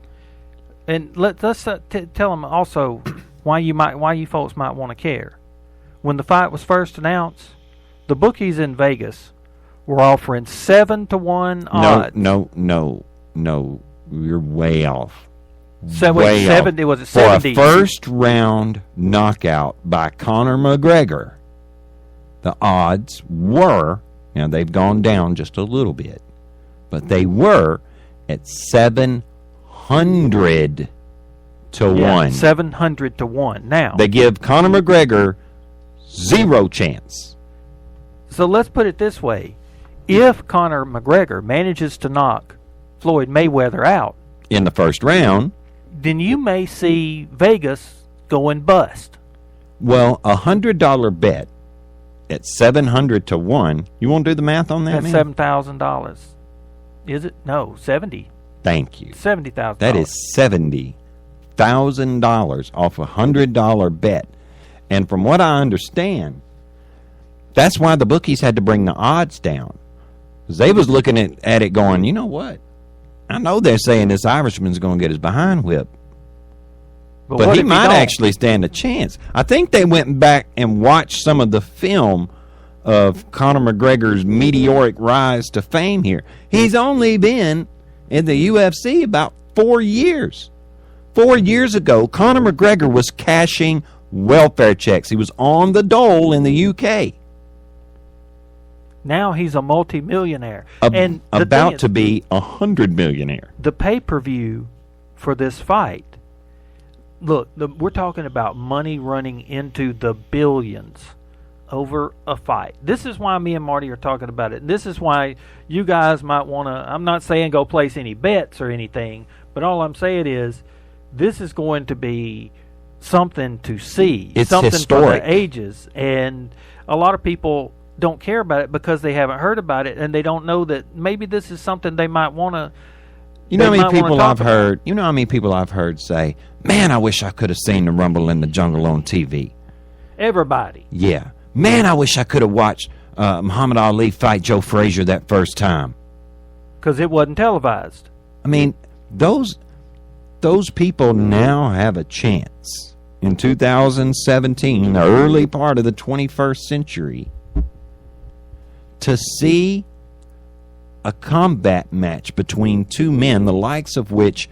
And let's tell them also why you folks might want to care. When the fight was first announced, the bookies in Vegas were offering 7-1 odds. No, you're way off. Way 70 off. Was it 70? For a first round knockout by Conor McGregor, the odds were, now they've gone down just a little bit, but they were at 700 to 1. 700 to 1. Now they give Conor McGregor 0 chance. So let's put it this way. If Conor McGregor manages to knock Floyd Mayweather out in the first round, then you may see Vegas going bust. Well, $100 bet at 700 to 1. You want to do the math on that, That's man? $7,000. Is it? No, 70. Thank you. $70,000. That is $70,000 off a $100 bet. And from what I understand, that's why the bookies had to bring the odds down. Because they was looking at it going, you know what? I know they're saying this Irishman's going to get his behind whipped. But he might actually stand a chance. I think they went back and watched some of the film of Conor McGregor's meteoric rise to fame here. He's only been in the UFC about 4 years. 4 years ago, Conor McGregor was cashing welfare checks. He was on the dole in the UK. Now he's a multimillionaire. And about to be $100 millionaire. The pay-per-view for this fight, look, we're talking about money running into the billions over a fight. This is why me and Marty are talking about it. And this is why you guys might want to, I'm not saying go place any bets or anything, but all I'm saying is this is going to be something to see. It's something historic. For the ages. And a lot of people don't care about it because they haven't heard about it, and they don't know that maybe this is something they might want to. You know how many people I've heard? You know how many people I've heard say, "Man, I wish I could have seen the Rumble in the Jungle on TV." Everybody. Yeah, man, I wish I could have watched Muhammad Ali fight Joe Frazier that first time. Because it wasn't televised. I mean, those people now have a chance in 2017, the early part of the 21st century, to see a combat match between two men, the likes of which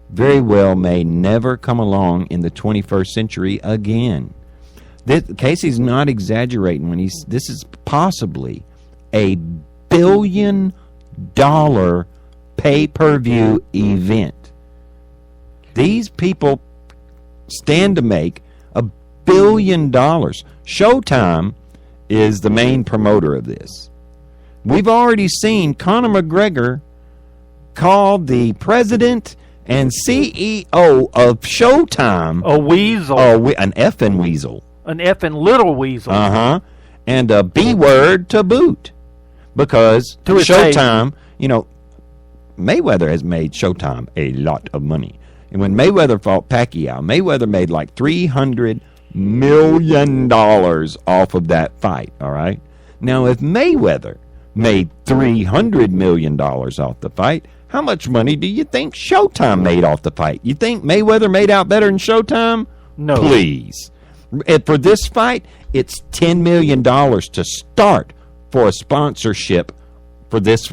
very well may never come along in the 21st century again. Casey's not exaggerating when this is possibly a $1 billion pay-per-view event. These people stand to make $1 billion. Showtime is the main promoter of this. We've already seen Conor McGregor called the president and CEO of Showtime a weasel. An effing weasel. An effing little weasel. And a B word to boot. Because Showtime, you know, Mayweather has made Showtime a lot of money. And when Mayweather fought Pacquiao, Mayweather made like $300 million off of that fight, all right? Now, if Mayweather made $300 million off the fight, how much money do you think Showtime made off the fight? You think Mayweather made out better than Showtime? No. Please. And for this fight, it's $10 million to start for a sponsorship for this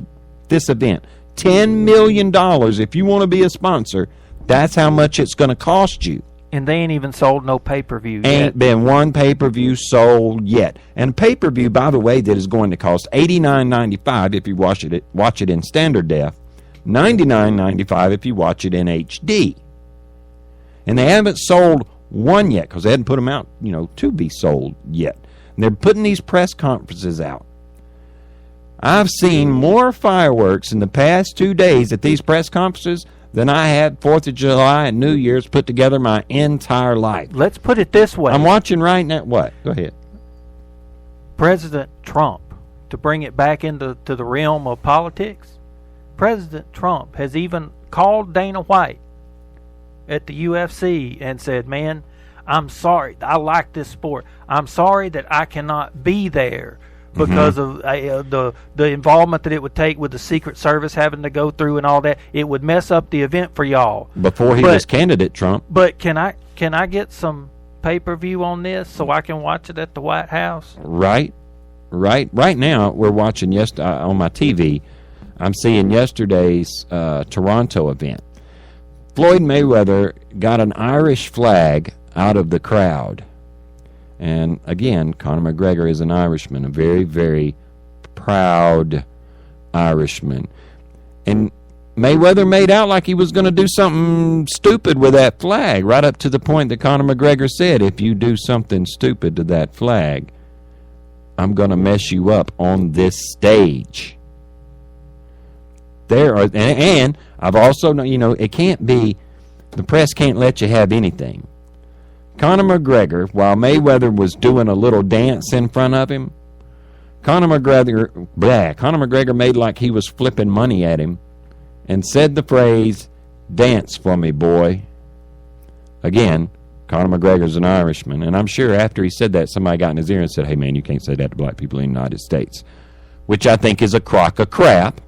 event. $10 million if you want to be a sponsor. That's how much it's going to cost you. And they ain't even sold no pay-per-view yet. Ain't been one pay-per-view sold yet. And pay-per-view, by the way, that is going to cost $89.95 if you watch it in standard def, $99.95 if you watch it in HD. And they haven't sold one yet because they hadn't put them out, you know, to be sold yet. And they're putting these press conferences out. I've seen more fireworks in the past 2 days at these press conferences than I had 4th of July and New Year's put together my entire life. Let's put it this way. I'm watching right now. What? Go ahead. President Trump, to bring it back into the realm of politics, President Trump has even called Dana White at the UFC and said, man, I'm sorry. I like this sport. I'm sorry that I cannot be there because of the involvement that it would take with the Secret Service having to go through and all that. It would mess up the event for y'all. Before he was candidate, Trump. But can I get some pay-per-view on this so I can watch it at the White House? Right now, we're watching on my TV. I'm seeing yesterday's Toronto event. Floyd Mayweather got an Irish flag out of the crowd. And again, Conor McGregor is an Irishman, a very, very proud Irishman. And Mayweather made out like he was going to do something stupid with that flag, right up to the point that Conor McGregor said, if you do something stupid to that flag, I'm going to mess you up on this stage. And I've also, it can't be, the press can't let you have anything. Conor McGregor, while Mayweather was doing a little dance in front of him, Conor McGregor made like he was flipping money at him and said the phrase, "Dance for me, boy." Again, Conor McGregor's an Irishman, and I'm sure after he said that, somebody got in his ear and said, "Hey, man, you can't say that to black people in the United States," which I think is a crock of crap.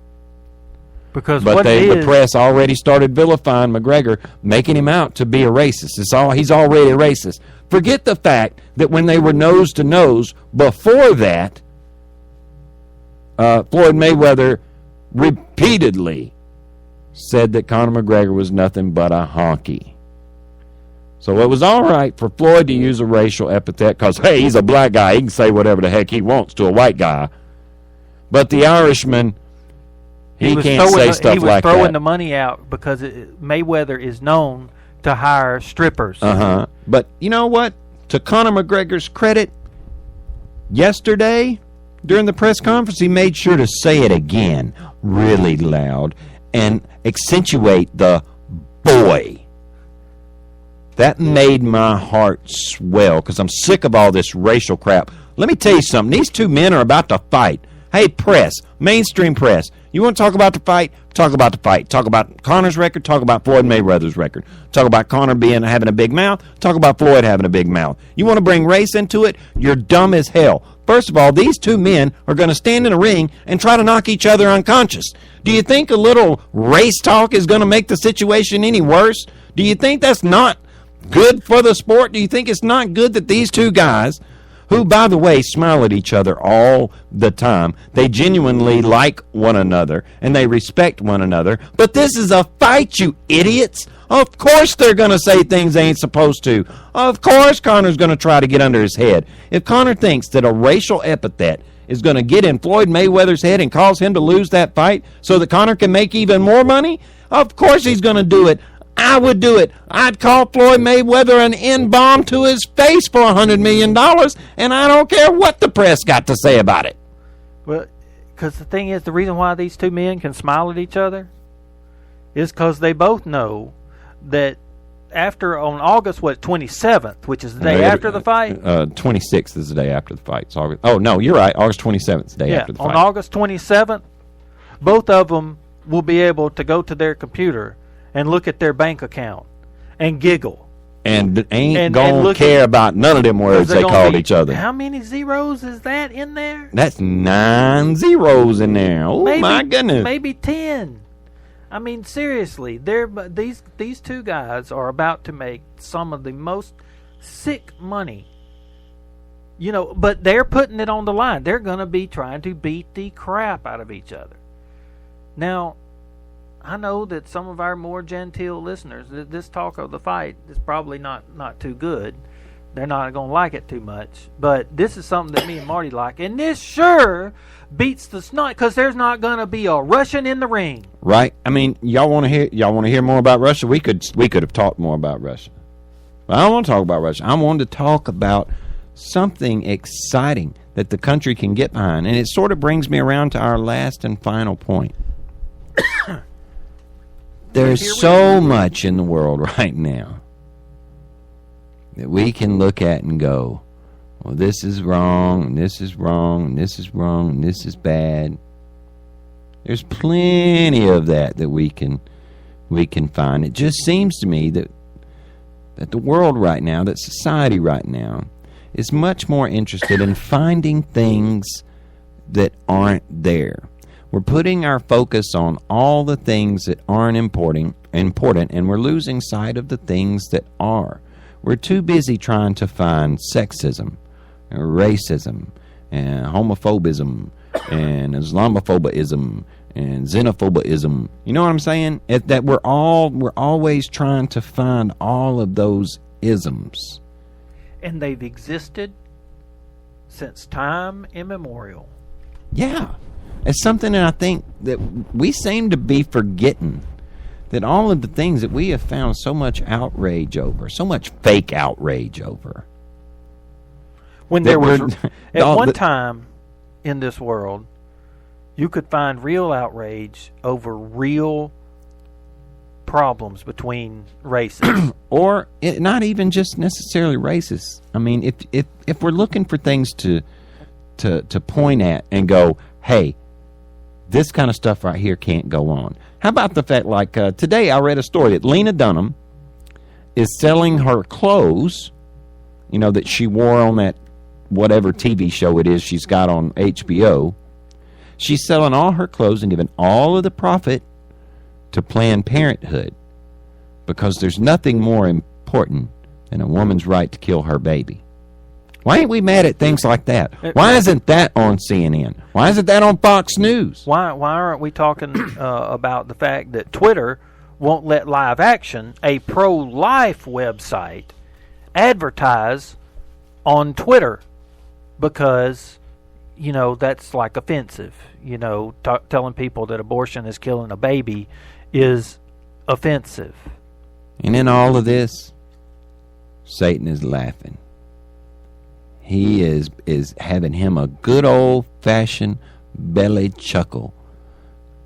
Because the press already started vilifying McGregor, making him out to be a racist. He's already a racist. Forget the fact that when they were nose to nose before that, Floyd Mayweather repeatedly said that Conor McGregor was nothing but a honky. So it was all right for Floyd to use a racial epithet because, hey, he's a black guy. He can say whatever the heck he wants to a white guy. But the Irishman, he can't say stuff like that. He was throwing the money out because Mayweather is known to hire strippers. But you know what? To Conor McGregor's credit, yesterday during the press conference, he made sure to say it again really loud and accentuate the boy. That made my heart swell because I'm sick of all this racial crap. Let me tell you something. These two men are about to fight. Hey, press, mainstream press, you want to talk about the fight? Talk about the fight. Talk about Conor's record. Talk about Floyd Mayweather's record. Talk about Conor having a big mouth. Talk about Floyd having a big mouth. You want to bring race into it? You're dumb as hell. First of all, these two men are going to stand in a ring and try to knock each other unconscious. Do you think a little race talk is going to make the situation any worse? Do you think that's not good for the sport? Do you think it's not good that these two guys, who, by the way, smile at each other all the time, they genuinely like one another and they respect one another, but this is a fight, you idiots. Of course they're going to say things they ain't supposed to. Of course Conor's going to try to get under his head. If Conor thinks that a racial epithet is going to get in Floyd Mayweather's head and cause him to lose that fight so that Conor can make even more money, of course he's going to do it. I would do it. I'd call Floyd Mayweather an N-bomb to his face for $100 million, and I don't care what the press got to say about it. Well, because the thing is, the reason why these two men can smile at each other is because they both know that after, on August, 27th, which is the day after the fight? 26th is the day after the fight. It's August. Oh, no, you're right. August 27th is the day after the fight. On August 27th, both of them will be able to go to their computer and look at their bank account and giggle. And ain't going to care about none of them words they called each other. How many zeros is that in there? That's 9 zeros in there. Oh, my goodness. Maybe 10. I mean, seriously, these two guys are about to make some of the most sick money. You know, but they're putting it on the line. They're going to be trying to beat the crap out of each other. Now, I know that some of our more genteel listeners, this talk of the fight is probably not too good. They're not going to like it too much. But this is something that me and Marty like. And this sure beats the snot because there's not going to be a Russian in the ring. Right. I mean, y'all want to hear more about Russia? We could have talked more about Russia. But I don't want to talk about Russia. I wanted to talk about something exciting that the country can get behind. And it sort of brings me around to our last and final point. There's so much in the world right now that we can look at and go, well, this is wrong, and this is wrong, and this is wrong, and this is bad. There's plenty of that we can find. It just seems to me that the world right now, that society right now, is much more interested in finding things that aren't there. We're putting our focus on all the things that aren't important, and we're losing sight of the things that are. We're too busy trying to find sexism, racism, and homophobism, and Islamophobism, and xenophobism. You know what I'm saying? That we're always trying to find all of those isms. And they've existed since time immemorial. Yeah. It's something that I think that we seem to be forgetting, that all of the things that we have found so much outrage over, so much fake outrage over. When there was, at one time in this world, you could find real outrage over real problems between races. Or not even just necessarily races. I mean, if we're looking for things to point at and go, hey, this kind of stuff right here can't go on. How about the fact, like today I read a story that Lena Dunham is selling her clothes, you know, that she wore on that whatever TV show it is she's got on HBO. She's selling all her clothes and giving all of the profit to Planned Parenthood because there's nothing more important than a woman's right to kill her baby. Why ain't we mad at things like that? Why isn't that on CNN? Why isn't that on Fox News? Why aren't we talking about the fact that Twitter won't let Live Action, a pro-life website, advertise on Twitter because, that's like offensive. Telling people that abortion is killing a baby is offensive. And in all of this, Satan is laughing. He is having him a good old-fashioned belly chuckle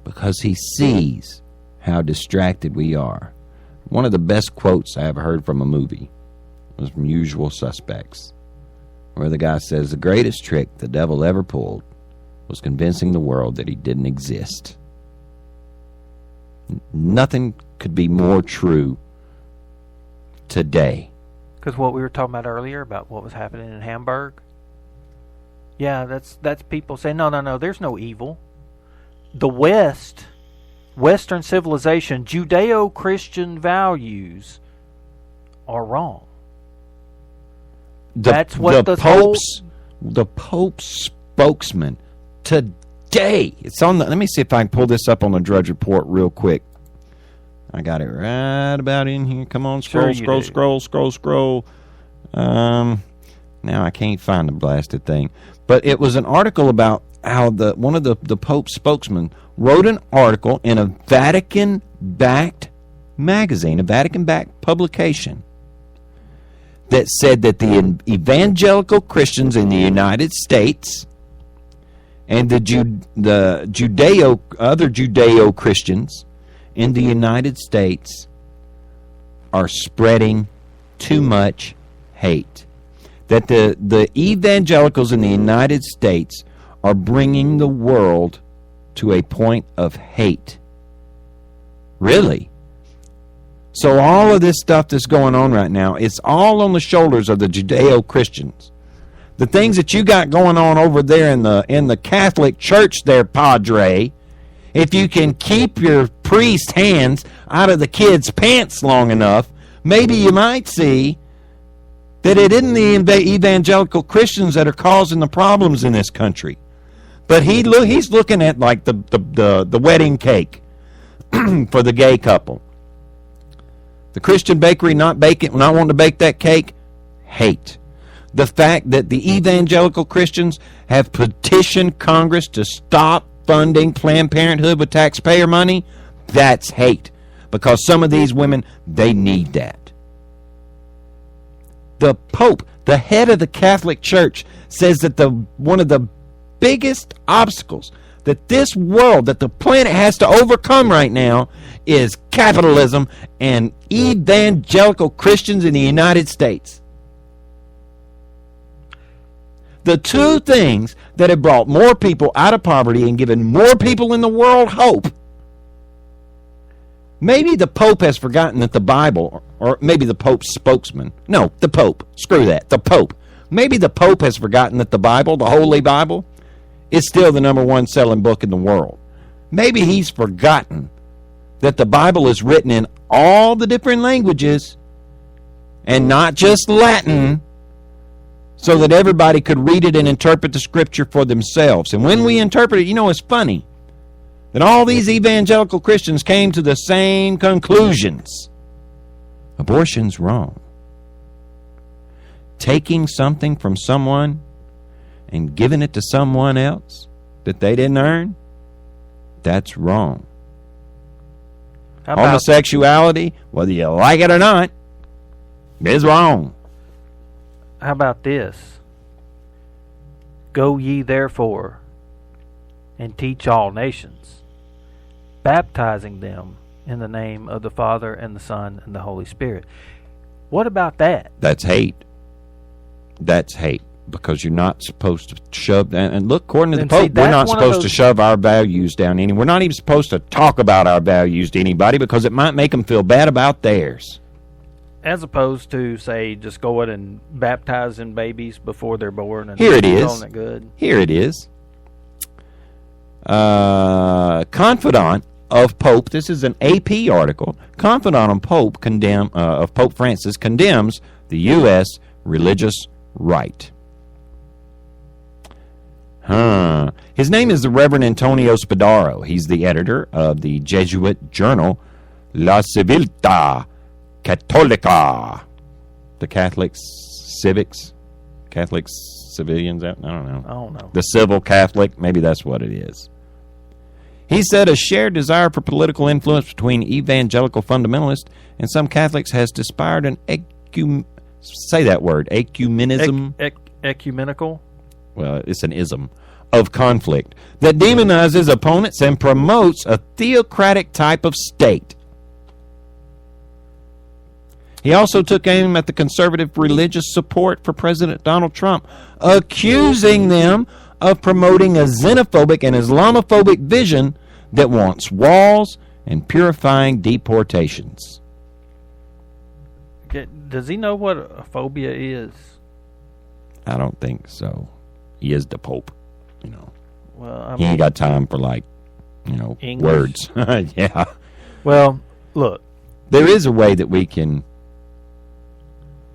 because he sees how distracted we are. One of the best quotes I ever heard from a movie was from Usual Suspects, where the guy says, the greatest trick the devil ever pulled was convincing the world that he didn't exist. Nothing could be more true today. Because what we were talking about earlier about what was happening in Hamburg. Yeah, that's people saying, no, there's no evil. The Western civilization, Judeo-Christian values are wrong. That's what the Pope's spokesman today. It's on the. Let me see if I can pull this up on the Drudge Report real quick. I got it right about in here. Come on, scroll. Now I can't find the blasted thing. But it was an article about how one of the Pope's spokesmen wrote an article in a Vatican-backed magazine, a Vatican-backed publication, that said that the evangelical Christians in the United States and the other Judeo Christians in the United States are spreading too much hate. That the evangelicals in the United States are bringing the world to a point of hate. Really? So all of this stuff that's going on right now, it's all on the shoulders of the Judeo-Christians. The things that you got going on over there in the Catholic Church there, Padre, if you can keep your priest hands out of the kids' pants long enough, maybe you might see that it isn't the evangelical Christians that are causing the problems in this country. But he's looking at like the wedding cake for the gay couple. The Christian bakery not wanting to bake that cake, hate. The fact that the evangelical Christians have petitioned Congress to stop funding Planned Parenthood with taxpayer money, that's hate. Because some of these women, they need that. The Pope, the head of the Catholic Church, says that one of the biggest obstacles that this world, that the planet has to overcome right now is capitalism and evangelical Christians in the United States. The two things that have brought more people out of poverty and given more people in the world hope. Maybe the Pope has forgotten that the Bible, or maybe the Pope's spokesman. No, the Pope. Screw that. The Pope. Maybe the Pope has forgotten that the Bible, the Holy Bible, is still the #1 selling book in the world. Maybe he's forgotten that the Bible is written in all the different languages and not just Latin, so that everybody could read it and interpret the scripture for themselves. And when we interpret it, it's funny that all these evangelical Christians came to the same conclusions. Abortion's wrong. Taking something from someone and giving it to someone else that they didn't earn, that's wrong. Homosexuality, whether you like it or not, is wrong. How about this? Go ye therefore and teach all nations, baptizing them in the name of the Father and the Son and the Holy Spirit. What about that? That's hate. That's hate. Because you're not supposed to shove, and look, according to the Pope, we're not supposed to shove our values down any. We're not even supposed to talk about our values to anybody because it might make them feel bad about theirs. As opposed to, say, just going and baptizing babies before they're born. And here it is. Calling it good. Here it is. Confidant of Pope. This is an AP article. Confidant of Pope Francis condemns the U.S. religious right. His name is the Reverend Antonio Spadaro. He's the editor of the Jesuit journal La Civiltà Cattolica. The Catholic civilians, I don't know. The civil Catholic, maybe that's what it is. He said a shared desire for political influence between evangelical fundamentalists and some Catholics has inspired an ecumenism. Ecumenical? Well, it's an ism of conflict that demonizes opponents and promotes a theocratic type of state. He also took aim at the conservative religious support for President Donald Trump, accusing them of promoting a xenophobic and Islamophobic vision that wants walls and purifying deportations. Does he know what a phobia is? I don't think so. He is the Pope, Well, he ain't got time for English. words. Yeah. Well, look. There is a way that we can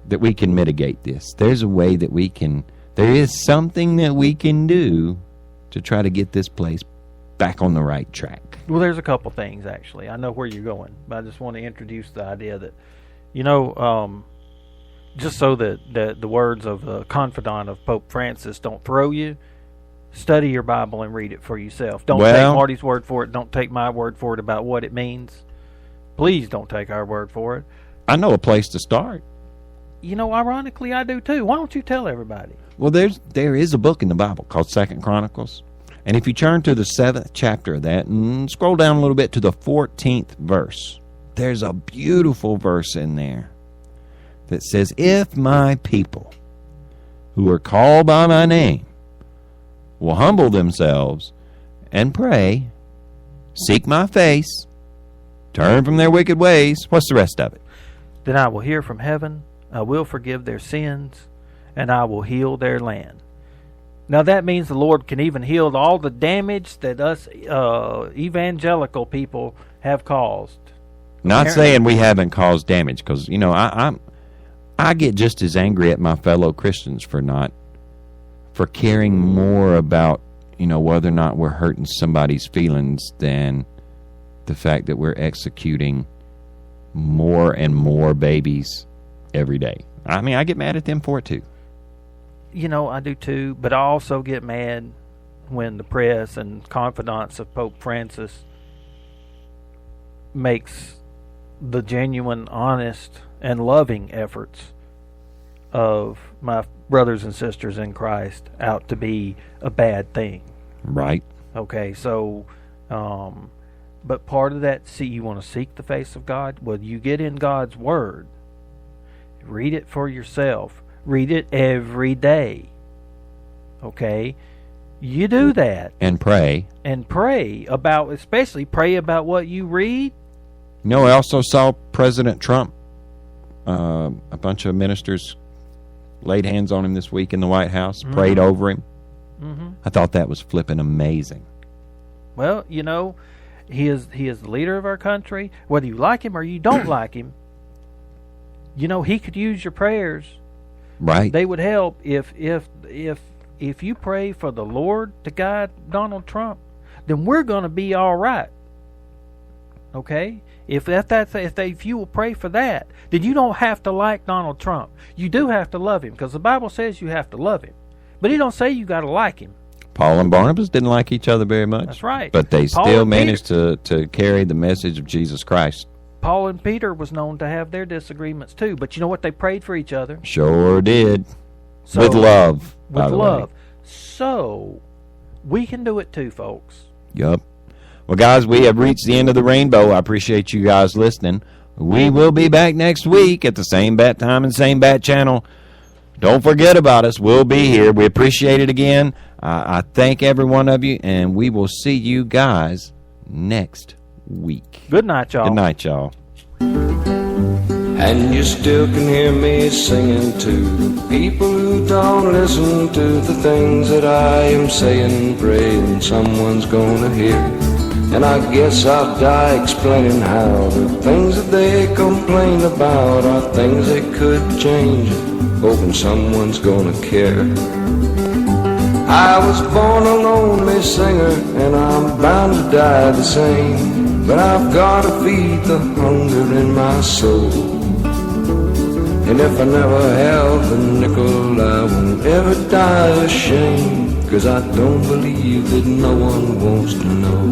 mitigate this. There's a way that there is something that we can do to try to get this place back on the right track. Well, there's a couple things, actually. I know where you're going, but I just want to introduce the idea that, just so that the words of the confidant of Pope Francis don't throw you, study your Bible and read it for yourself. Don't take Marty's word for it. Don't take my word for it about what it means. Please don't take our word for it. I know a place to start. Ironically, I do too. Why don't you tell everybody? Well, there is a book in the Bible called 2 Chronicles. And if you turn to the 7th chapter of that and scroll down a little bit to the 14th verse, there's a beautiful verse in there that says, if my people who are called by my name will humble themselves and pray, seek my face, turn from their wicked ways. What's the rest of it? Then I will hear from heaven, I will forgive their sins, and I will heal their land. Now that means the Lord can even heal all the damage that us evangelical people have caused. Not saying we haven't caused damage, because I get just as angry at my fellow Christians for caring more about whether or not we're hurting somebody's feelings than the fact that we're executing more and more babies every day. I mean, I get mad at them for it too. I do too, but I also get mad when the press and confidants of Pope Francis makes the genuine, honest, and loving efforts of my brothers and sisters in Christ out to be a bad thing. Right. Okay, so, but part of that, you want to seek the face of God? Well, you get in God's Word. Read it for yourself. Read it every day. Okay? You do that. And pray. And pray about, especially pray about what you read. I also saw President Trump, a bunch of ministers laid hands on him this week in the White House, prayed over him. Mm-hmm. I thought that was flipping amazing. Well, he is the leader of our country. Whether you like him or you don't like him, he could use your prayers. Right. They would help if you pray for the Lord to guide Donald Trump, then we're going to be all right. Okay? If you will pray for that, then you don't have to like Donald Trump. You do have to love him, because the Bible says you have to love him. But he don't say you got to like him. Paul and Barnabas didn't like each other very much. That's right. But they still managed to carry the message of Jesus Christ. Paul and Peter was known to have their disagreements too, but you know what? They prayed for each other. Sure did. With love. With love. So, we can do it too, folks. Yup. Well, guys, we have reached the end of the rainbow. I appreciate you guys listening. We will be back next week at the same bat time and same bat channel. Don't forget about us. We'll be here. We appreciate it again. I thank every one of you, and we will see you guys next week. Good night, y'all. Good night, y'all. And you still can hear me singing to people who don't listen to the things that I am saying, praying someone's gonna hear. And I guess I'll die explaining how the things that they complain about are things they could change, hoping someone's gonna care. I was born a lonely singer, and I'm bound to die the same. But I've got to feed the hunger in my soul. And if I never have a nickel, I won't ever die ashamed. 'Cause I don't believe that no one wants to know.